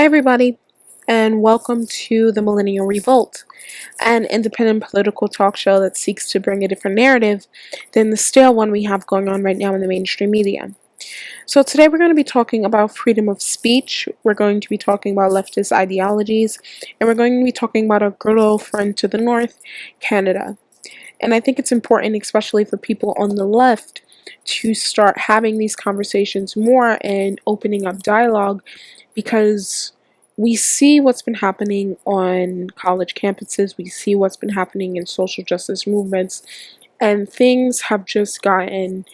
everybody, and welcome to the Millennial Revolt, an independent political talk show that seeks to bring a different narrative than the stale one we have going on right now in the mainstream media. So today we're going to be talking about freedom of speech, we're going to be talking about leftist ideologies, and we're going to be talking about our good old friend to the north, Canada. And I think it's important, especially for people on the left, to start having these conversations more and opening up dialogue, because we see what's been happening on college campuses, we see what's been happening in social justice movements, and things have just gotten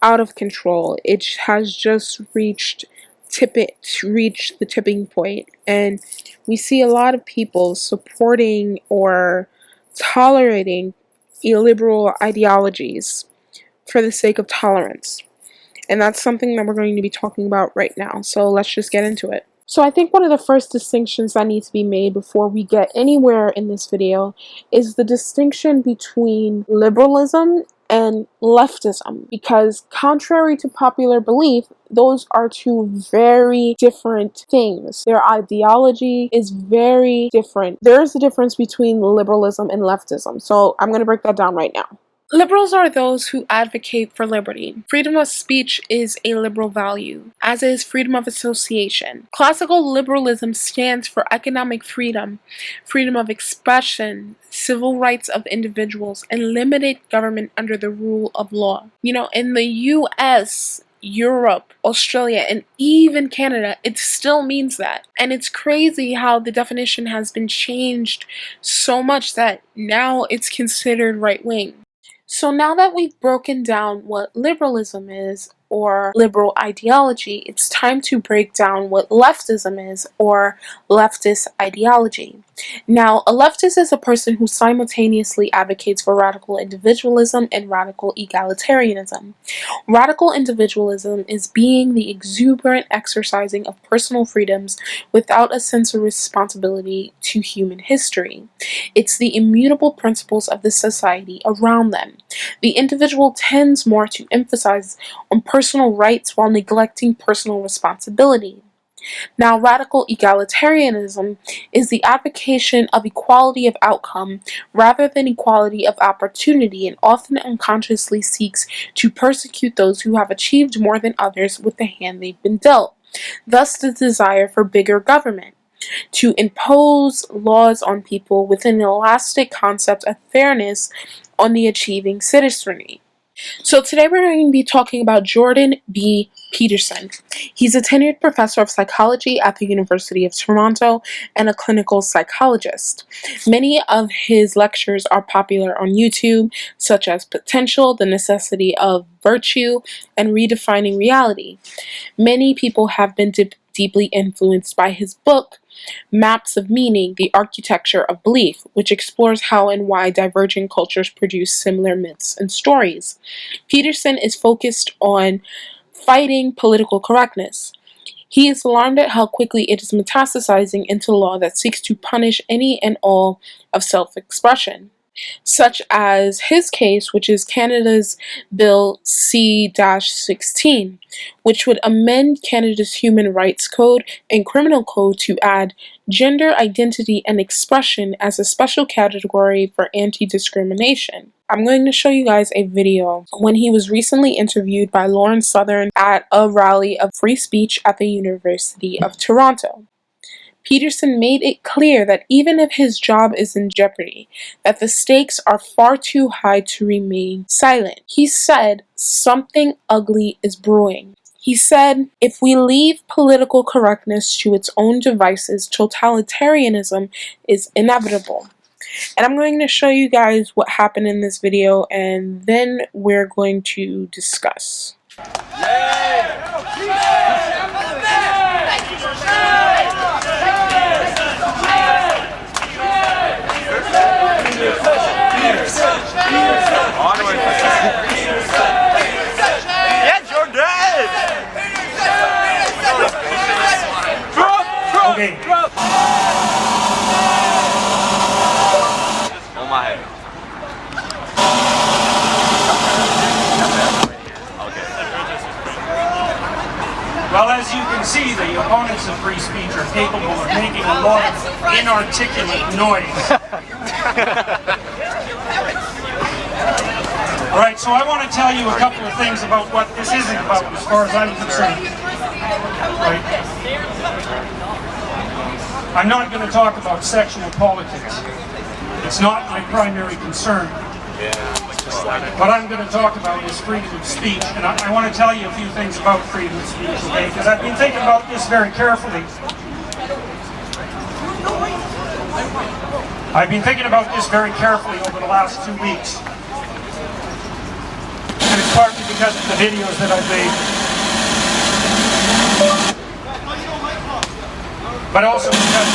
out of control. It has just reached the tipping point, and we see a lot of people supporting or tolerating illiberal ideologies for the sake of tolerance. And that's something that we're going to be talking about right now. So let's just get into it. So I think one of the first distinctions that need to be made before we get anywhere in this video is the distinction between liberalism and leftism, because contrary to popular belief, those are two very different things. Their ideology is very different. There is a difference between liberalism and leftism. So I'm going to break that down right now. Liberals are those who advocate for liberty. Freedom of speech is a liberal value, as is freedom of association. Classical liberalism stands for economic freedom, freedom of expression, civil rights of individuals, and limited government under the rule of law. You know, in the US, Europe, Australia, and even Canada, it still means that. And it's crazy how the definition has been changed so much that now it's considered right-wing. So now that we've broken down what liberalism is, or liberal ideology, it's time to break down what leftism is, or leftist ideology. Now, a leftist is a person who simultaneously advocates for radical individualism and radical egalitarianism. Radical individualism is being the exuberant exercising of personal freedoms without a sense of responsibility to human history. It's the immutable principles of the society around them. The individual tends more to emphasize on personal rights while neglecting personal responsibility. Now, radical egalitarianism is the advocation of equality of outcome rather than equality of opportunity, and often unconsciously seeks to persecute those who have achieved more than others with the hand they've been dealt. Thus, the desire for bigger government, to impose laws on people with an elastic concept of fairness on the achieving citizenry. So today we're going to be talking about Jordan B. Peterson. He's a tenured professor of psychology at the University of Toronto and a clinical psychologist. Many of his lectures are popular on YouTube, such as Potential, The Necessity of Virtue, and Redefining Reality. Many people have been deeply influenced by his book, Maps of Meaning, The Architecture of Belief, which explores how and why divergent cultures produce similar myths and stories. Peterson is focused on fighting political correctness. He is alarmed at how quickly it is metastasizing into law that seeks to punish any and all of self-expression, such as his case, which is Canada's Bill C-16, which would amend Canada's Human Rights Code and Criminal Code to add gender identity and expression as a special category for anti-discrimination. I'm going to show you guys a video when he was recently interviewed by Lauren Southern at a rally of free speech at the University of Toronto. Peterson made it clear that even if his job is in jeopardy, that the stakes are far too high to remain silent. He said, "Something ugly is brewing." He said, "If we leave political correctness to its own devices, totalitarianism is inevitable." And I'm going to show you guys what happened in this video, and then we're going to discuss. Okay. On my head. Okay. Well, as you can see, the opponents of free speech are capable of making a lot of inarticulate noise. All right, so I want to tell you a couple of things about what this isn't about as far as I'm concerned. Right? I'm not going to talk about sexual politics. It's not my primary concern. What I'm going to talk about is freedom of speech, and I want to tell you a few things about freedom of speech today, because I've been thinking about this very carefully. I've been thinking about this very carefully over the last 2 weeks. And it's partly because of the videos that I've made. But also because...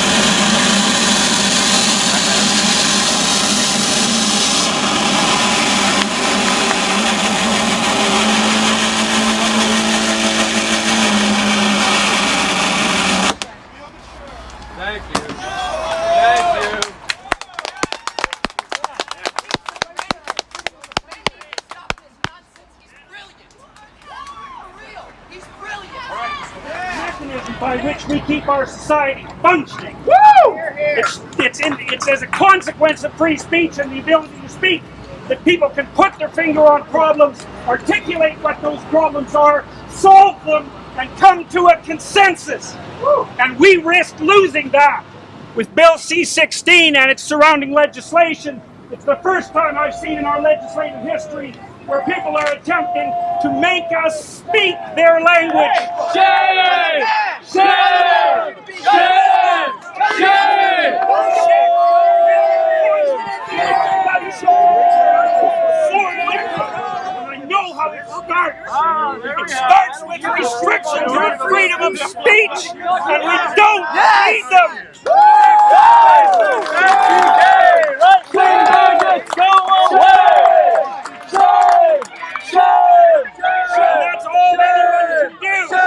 by which we keep our society functioning. Woo! It's as a consequence of free speech and the ability to speak that people can put their finger on problems, articulate what those problems are, solve them, and come to a consensus. Woo! And we risk losing that. With Bill C-16 and its surrounding legislation, it's the first time I've seen in our legislative history where people are attempting to make us speak their language. Shame! Shame! Shame! Shame! I know how it starts. It starts with restrictions on freedom of speech, and we don't need them. Go away! That's all anyone can do.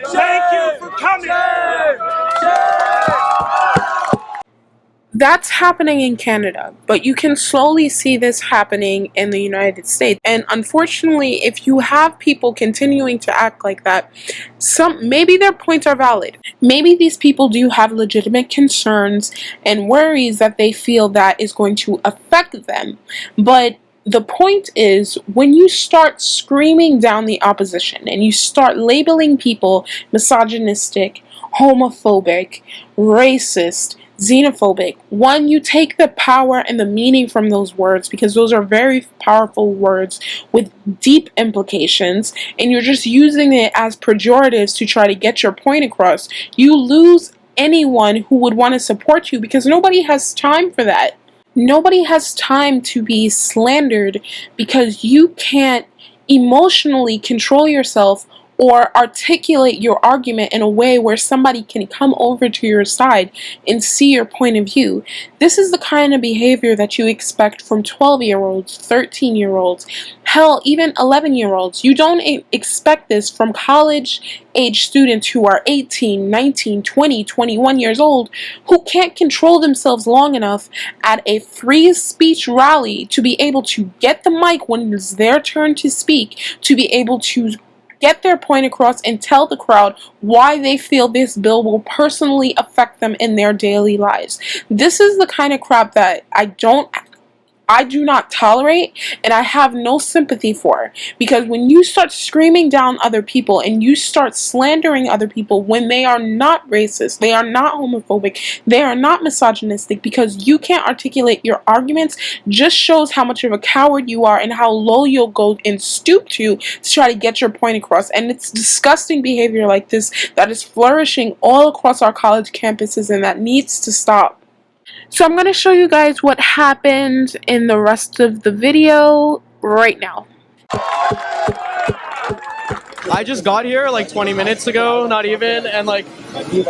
Thank you for coming. That's happening in Canada, but you can slowly see this happening in the United States. And unfortunately, if you have people continuing to act like that, maybe their points are valid. Maybe these people do have legitimate concerns and worries that they feel that is going to affect them. But the point is, when you start screaming down the opposition and you start labeling people misogynistic, homophobic, racist, xenophobic, one, you take the power and the meaning from those words, because those are very powerful words with deep implications, and you're just using it as pejoratives to try to get your point across. You lose anyone who would want to support you, because nobody has time for that. Nobody has time to be slandered because you can't emotionally control yourself or articulate your argument in a way where somebody can come over to your side and see your point of view. This is the kind of behavior that you expect from 12-year-olds, 13-year-olds, hell, even 11-year-olds. You don't expect this from college-age students who are 18, 19, 20, 21 years old, who can't control themselves long enough at a free speech rally to be able to get the mic when it's their turn to speak, to be able to get their point across and tell the crowd why they feel this bill will personally affect them in their daily lives. This is the kind of crap that I do not tolerate, and I have no sympathy for. Because when you start screaming down other people and you start slandering other people when they are not racist, they are not homophobic, they are not misogynistic, because you can't articulate your arguments, just shows how much of a coward you are and how low you'll go and stoop to try to get your point across. And it's disgusting behavior like this that is flourishing all across our college campuses, and that needs to stop. So I'm going to show you guys what happened in the rest of the video right now. I just got here like 20 minutes ago, not even, and like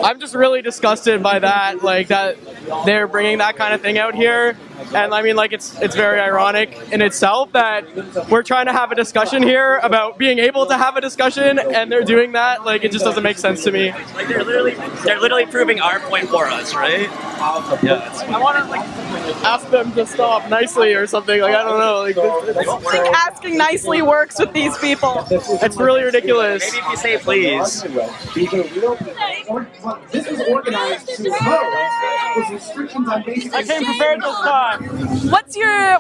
I'm just really disgusted by that, like that they're bringing that kind of thing out here. And I mean, like it's very ironic in itself that we're trying to have a discussion here about being able to have a discussion, and they're doing that. Like it just doesn't make sense to me. Like they're literally proving our point for us, right? Yeah. I want to like ask them to stop nicely or something. Like I don't know. Like I don't think asking nicely works with these people. it's really ridiculous. Maybe if you say please. This was organized to impose restrictions on basic. I came prepared this time.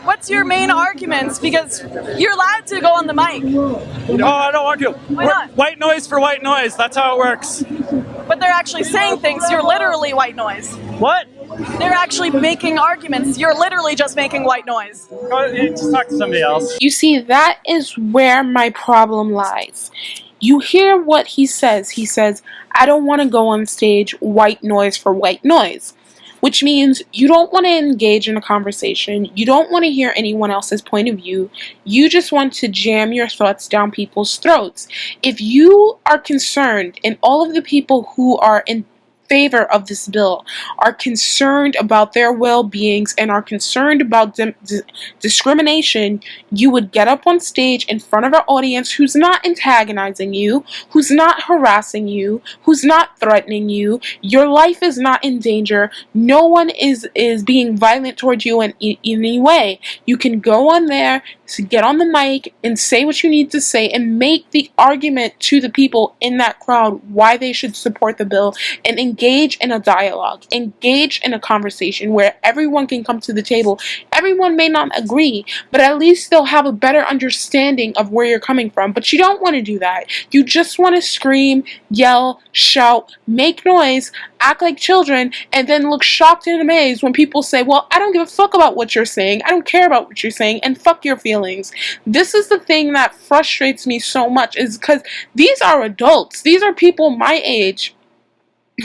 What's your main arguments? Because you're allowed to go on the mic, No, I don't want to. Why not? White noise for white noise. That's how it works. but they're actually saying things. You're literally white noise. What? They're actually making arguments. You're literally just making white noise. Just talk to somebody else. You see, that is where my problem lies. You hear what he says. He says, I don't want to go on stage white noise for white noise. Which means you don't want to engage in a conversation. You don't want to hear anyone else's point of view. You just want to jam your thoughts down people's throats. If you are concerned, and all of the people who are in favor of this bill are concerned about their well-beings and are concerned about discrimination, you would get up on stage in front of an audience who's not antagonizing you, who's not harassing you, who's not threatening you. Your life is not in danger. No one is being violent towards you in any way. You can go on there, to get on the mic and say what you need to say and make the argument to the people in that crowd why they should support the bill, and engage in a dialogue, engage in a conversation where everyone can come to the table. Everyone may not agree, but at least they'll have a better understanding of where you're coming from. But you don't want to do that. You just want to scream, yell, shout, make noise, act like children, and then look shocked and amazed when people say, well, I don't give a fuck about what you're saying. I don't care about what you're saying, and fuck your feelings. This is the thing that frustrates me so much, is because these are adults. These are people my age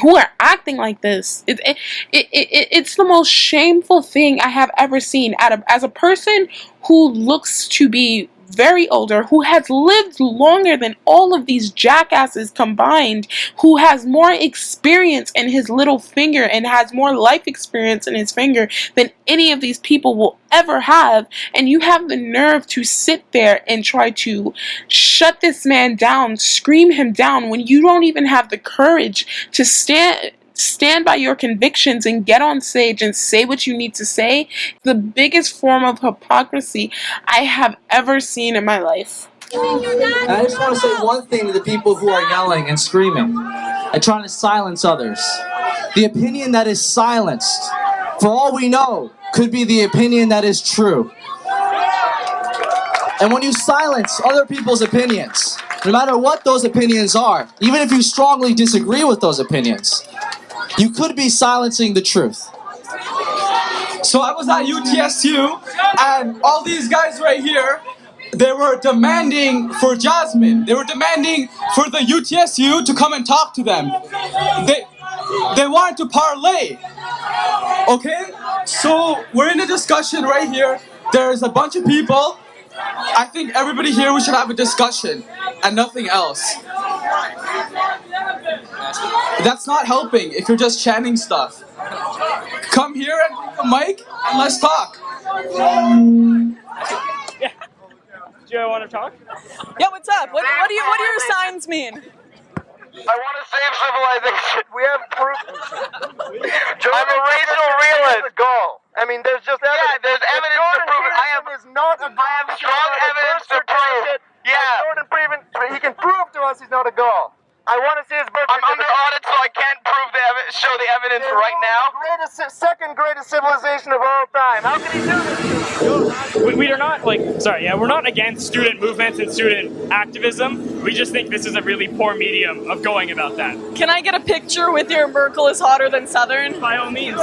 who are acting like this. It's the most shameful thing I have ever seen. As a person who looks to be very older, who has lived longer than all of these jackasses combined, who has more experience in his little finger and has more life experience in his finger than any of these people will ever have, and you have the nerve to sit there and try to shut this man down, scream him down, when you don't even have the courage to stand by your convictions and get on stage and say what you need to say. The biggest form of hypocrisy I have ever seen in my life. And I just want to say one thing to the people who are yelling and screaming and trying to silence others. The opinion that is silenced, for all we know, could be the opinion that is true. And when you silence other people's opinions, no matter what those opinions are, even if you strongly disagree with those opinions, you could be silencing the truth. So I was at UTSU, and all these guys right here, they were demanding for Jasmine. They were demanding for the UTSU to come and talk to them. They wanted to parlay. Okay? So we're in a discussion right here. There's a bunch of people. I think everybody here, we should have a discussion and nothing else. That's not helping if you're just chanting stuff. Come here and bring the mic and let's talk. Yeah. Do you want to talk? Yeah, what's up? What do your signs mean? I want to save civilization. We have proof. I'm a racial realist. Goal. I mean, there's just evidence. There's evidence to prove it. I have strong evidence to prove. Yeah. Jordan Peterson, he can prove to us he's not a Gaul. I want to see his birth certificate. I'm under audit, so I can't prove show the evidence right now. Second greatest civilization of all time. How can he do this? We are not we're not against student movements and student activism. We just think this is a really poor medium of going about that. Can I get a picture with your Merkel is hotter than Southern? By all means.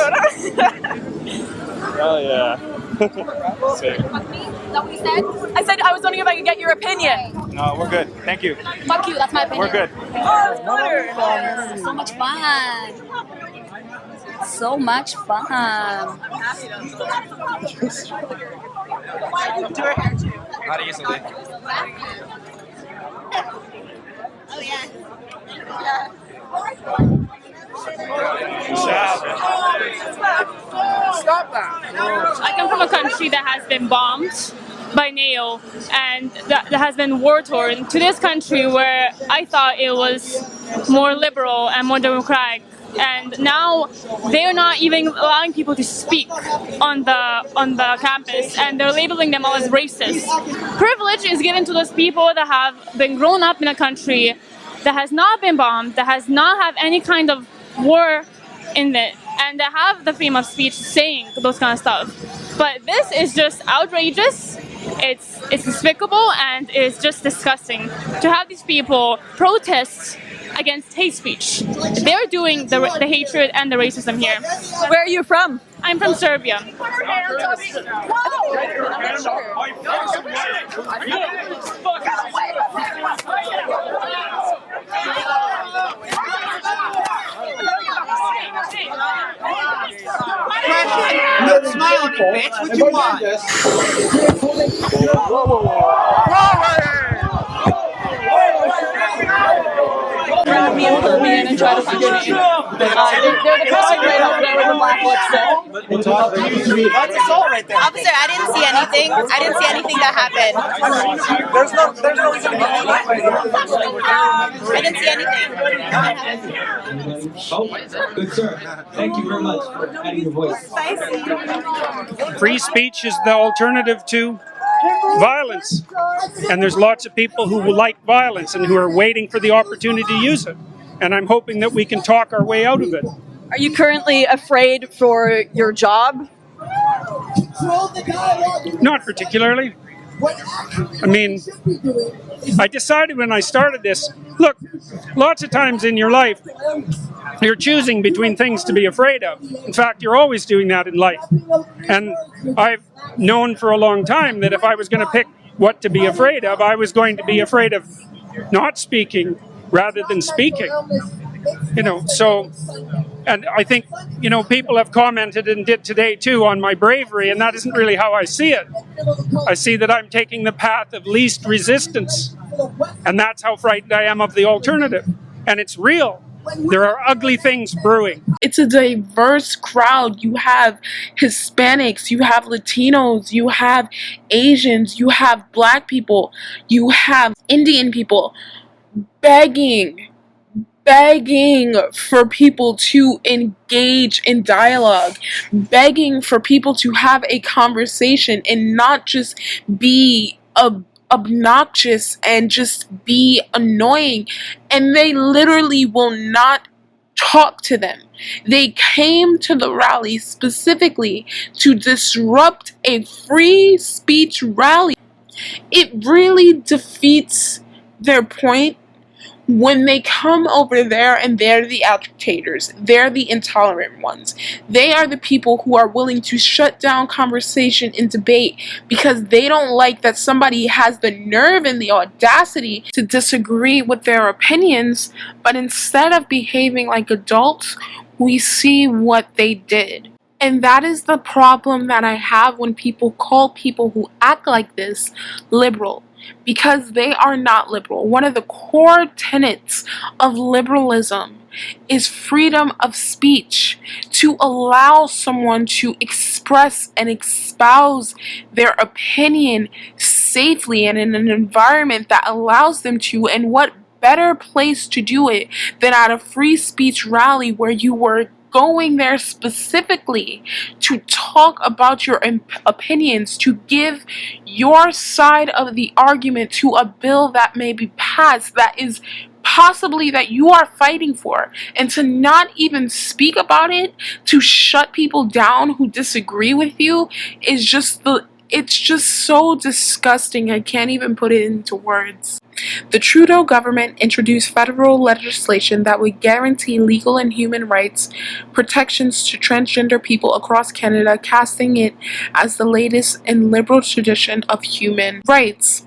Oh yeah. Sick. Is that what you said? I said I was wondering if I could get your opinion. No, we're good. Thank you. Fuck you, that's my opinion. We're good. Oh, water. So much fun. So much fun. Not easily. Oh yeah. Stop that. I come from a country that has been bombed by NATO and that has been war-torn, to this country where I thought it was more liberal and more democratic and now they're not even allowing people to speak on the campus, and they're labeling them all as racist. Privilege is given to those people that have been grown up in a country that has not been bombed, that has not had any kind of war in it, and that have the freedom of speech saying those kind of stuff. But this is just outrageous. It's despicable, and it's just disgusting to have these people protest against hate speech. They're doing the hatred and the racism here. Where are you from? I'm from Serbia. Look, smile, bitch. What you want? Grab me and pull me in and try to figure me. They're the person right over there with the black lipstick. Officer, I didn't see anything. I didn't see anything that happened. There's no reason to be I didn't see anything. Oh, good sir. Thank you very much for adding your voice. Free speech is the alternative to violence. And there's lots of people who like violence and who are waiting for the opportunity to use it. And I'm hoping that we can talk our way out of it. Are you currently afraid for your job? Not particularly. I mean, I decided when I started this, look, lots of times in your life, you're choosing between things to be afraid of. In fact, you're always doing that in life. And I've known for a long time that if I was going to pick what to be afraid of, I was going to be afraid of not speaking rather than speaking. You know, so, and I think, you know, people have commented and did today too on my bravery, and that isn't really how I see it. I see that I'm taking the path of least resistance, and that's how frightened I am of the alternative. And it's real. There are ugly things brewing. It's a diverse crowd. You have Hispanics, you have Latinos, you have Asians, you have Black people, you have Indian people begging for people to engage in dialogue, begging for people to have a conversation and not just be obnoxious and just be annoying. And they literally will not talk to them. They came to the rally specifically to disrupt a free speech rally. It really defeats their point when they come over there and they're the agitators, they're the intolerant ones. They are the people who are willing to shut down conversation and debate because they don't like that somebody has the nerve and the audacity to disagree with their opinions, but instead of behaving like adults, we see what they did. And that is the problem that I have when people call people who act like this liberal. Because they are not liberal. One of the core tenets of liberalism is freedom of speech, to allow someone to express and espouse their opinion safely and in an environment that allows them to. And what better place to do it than at a free speech rally where you were going there specifically to talk about your opinions, to give your side of the argument to a bill that may be passed that is possibly that you are fighting for, and to not even speak about it, to shut people down who disagree with you is just it's just so disgusting. I can't even put it into words. The Trudeau government introduced federal legislation that would guarantee legal and human rights protections to transgender people across Canada, casting it as the latest in liberal tradition of human rights.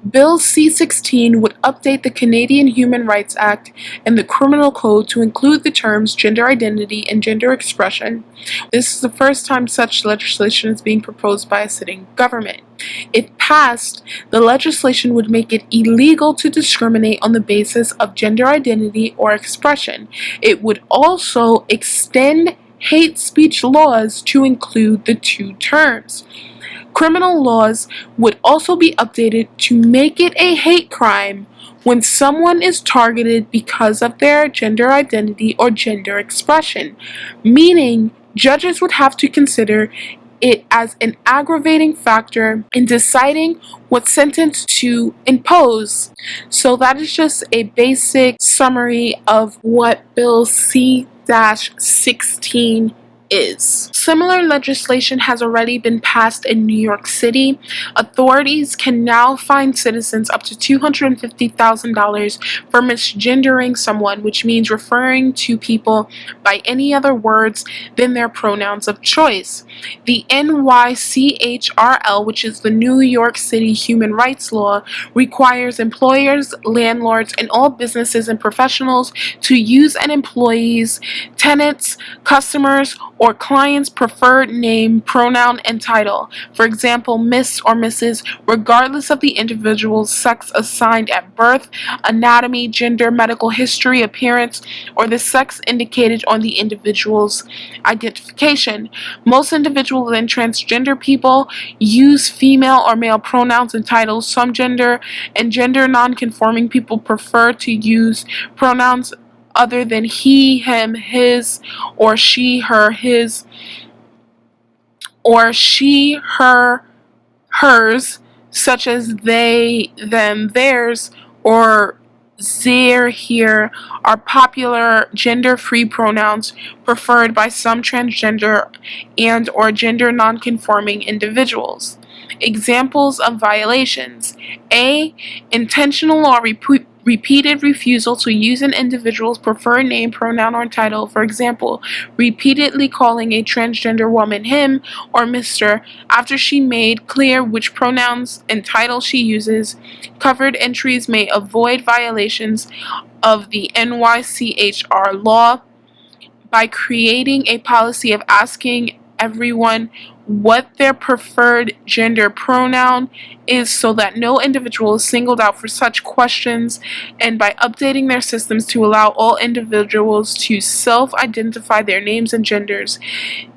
Bill C-16 would update the Canadian Human Rights Act and the Criminal Code to include the terms gender identity and gender expression. This is the first time such legislation is being proposed by a sitting government. If passed, the legislation would make it illegal to discriminate on the basis of gender identity or expression. It would also extend hate speech laws to include the two terms. Criminal laws would also be updated to make it a hate crime when someone is targeted because of their gender identity or gender expression, meaning judges would have to consider it as an aggravating factor in deciding what sentence to impose. So that is just a basic summary of what Bill C-16 is. Similar legislation has already been passed in New York City. Authorities can now fine citizens up to $250,000 for misgendering someone, which means referring to people by any other words than their pronouns of choice. The NYCHRL, which is the New York City Human Rights Law, requires employers, landlords, and all businesses and professionals to use an employee's, tenants, customers, or client's preferred name, pronoun, and title. For example, Miss or Mrs., regardless of the individual's sex assigned at birth, anatomy, gender, medical history, appearance, or the sex indicated on the individual's identification. Most individuals and transgender people use female or male pronouns and titles. Some gender and gender non-conforming people prefer to use pronouns other than he, him, his, or she, her, his, or she, her, hers, such as they, them, theirs, or their, here, are popular gender-free pronouns preferred by some transgender and or gender non-conforming individuals. Examples of violations: A. Intentional or repeated refusal to use an individual's preferred name, pronoun, or title. For example, repeatedly calling a transgender woman him or Mr. after she made clear which pronouns and titles she uses. Covered entries may avoid violations of the NYCHR law by creating a policy of asking everyone what their preferred gender pronoun is so that no individual is singled out for such questions, and by updating their systems to allow all individuals to self-identify their names and genders.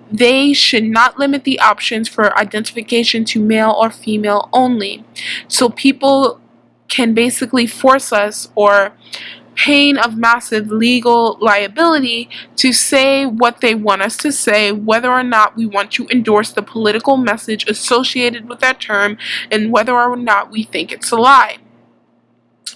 They should not limit the options for identification to male or female only. So people can basically force us, or pain of massive legal liability, to say what they want us to say, whether or not we want to endorse the political message associated with that term, and whether or not we think it's a lie.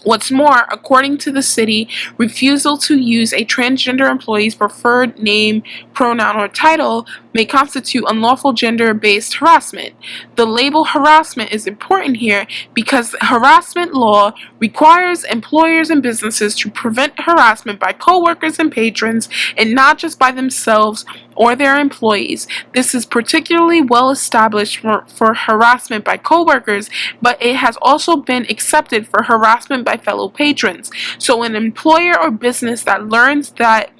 What's more, according to the city, refusal to use a transgender employee's preferred name, pronoun, or title may constitute unlawful gender-based harassment. The label harassment is important here because harassment law requires employers and businesses to prevent harassment by coworkers and patrons, and not just by themselves or their employees. This is particularly well established for harassment by coworkers, but it has also been accepted for harassment by fellow patrons. So an employer or business that learns that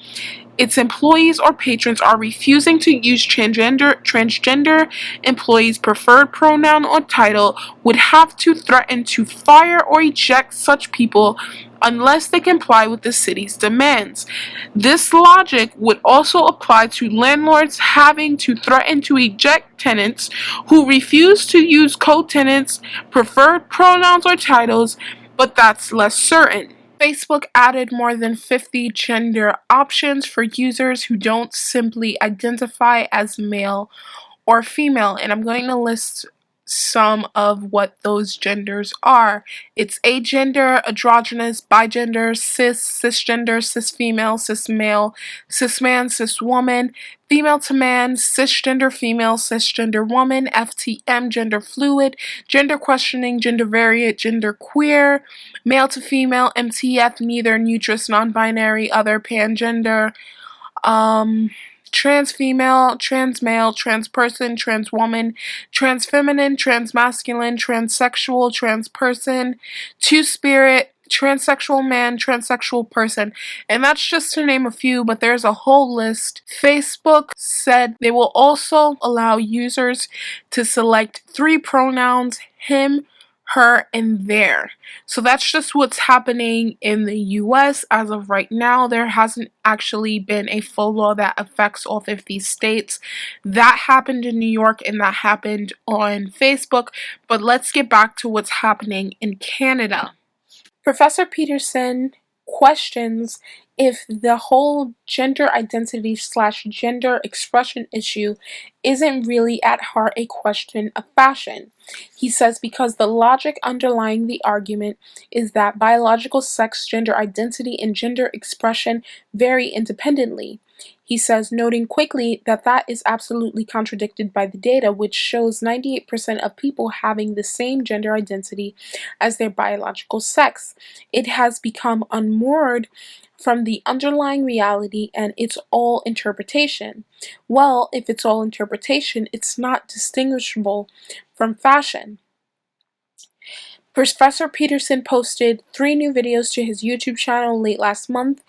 its employees or patrons are refusing to use transgender employees' preferred pronoun or title would have to threaten to fire or eject such people unless they comply with the city's demands. This logic would also apply to landlords having to threaten to eject tenants who refuse to use co-tenants' preferred pronouns or titles, but that's less certain. Facebook added more than 50 gender options for users who don't simply identify as male or female, and I'm going to list some of what those genders are. It's agender, androgynous, bigender, cisgender, cisfemale, cismale, cisman, ciswoman, female to man, cisgender female, cisgender woman, FTM, gender fluid, gender questioning, gender variant, gender queer, male to female, MTF, neither, neutrous, non-binary, other, pangender, trans female, trans male, trans person, trans woman, trans feminine, trans masculine, transsexual, trans person, two spirit, transsexual man, transsexual person. And that's just to name a few, but there's a whole list. Facebook said they will also allow users to select 3 pronouns: him, her and there. So that's just what's happening in the US as of right now. There hasn't actually been a full law that affects all 50 states. That happened in New York and that happened on Facebook. But let's get back to what's happening in Canada. Professor Peterson questions if the whole gender identity / gender expression issue isn't really at heart a question of fashion. He says because the logic underlying the argument is that biological sex, gender identity, and gender expression vary independently. He says, noting quickly that that is absolutely contradicted by the data, which shows 98% of people having the same gender identity as their biological sex. It has become unmoored from the underlying reality and it's all interpretation. Well, if it's all interpretation, it's not distinguishable from fashion. Professor Peterson posted 3 new videos to his YouTube channel late last month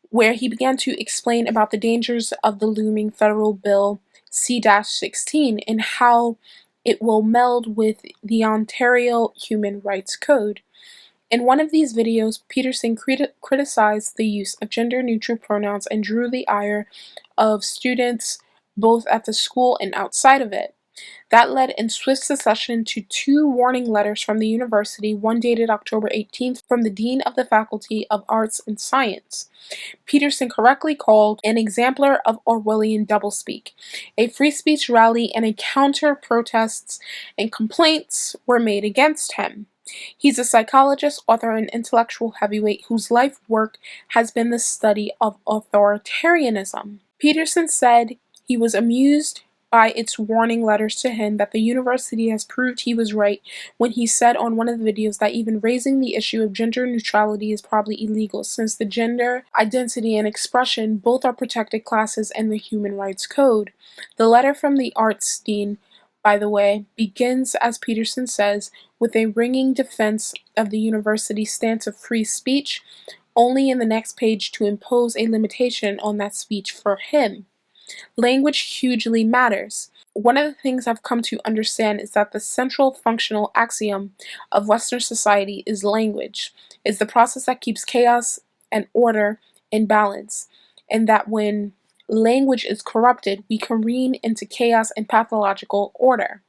where he began to explain about the dangers of the looming federal bill C-16 and how it will meld with the Ontario Human Rights Code. In one of these videos, Peterson criticized the use of gender-neutral pronouns and drew the ire of students both at the school and outside of it. That led in swift succession to 2 warning letters from the university, one dated October 18th from the Dean of the Faculty of Arts and Science. Peterson correctly called an exemplar of Orwellian doublespeak. A free speech rally and a counter-protests and complaints were made against him. He's a psychologist, author, and intellectual heavyweight whose life work has been the study of authoritarianism. Peterson said he was amused by its warning letters to him that the university has proved he was right when he said on one of the videos that even raising the issue of gender neutrality is probably illegal since the gender identity and expression both are protected classes in the Human Rights Code. The letter from the arts dean, by the way, begins, as Peterson says, with a ringing defense of the university's stance of free speech, only in the next page to impose a limitation on that speech for him. Language hugely matters. One of the things I've come to understand is that the central functional axiom of Western society is language, is the process that keeps chaos and order in balance, and that when language is corrupted, we careen into chaos and pathological order.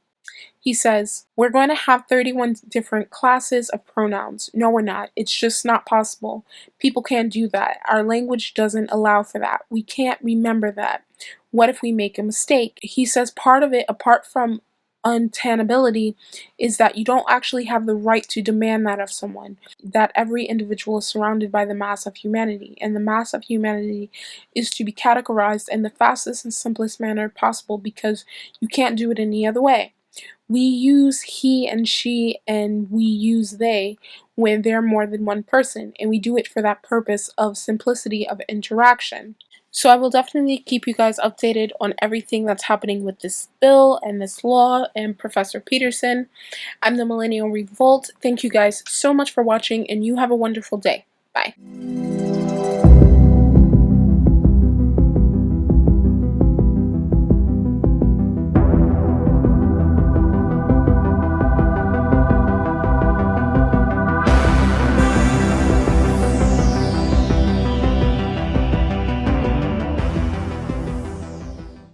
He says, we're going to have 31 different classes of pronouns. No, we're not. It's just not possible. People can't do that. Our language doesn't allow for that. We can't remember that. What if we make a mistake? He says part of it, apart from untenability, is that you don't actually have the right to demand that of someone, that every individual is surrounded by the mass of humanity, and the mass of humanity is to be categorized in the fastest and simplest manner possible because you can't do it any other way. We use he and she and we use they when they're more than one person, and we do it for that purpose of simplicity of interaction. So I will definitely keep you guys updated on everything that's happening with this bill and this law and Professor Peterson. I'm the Millennial Revolt. Thank you guys so much for watching and you have a wonderful day. Bye.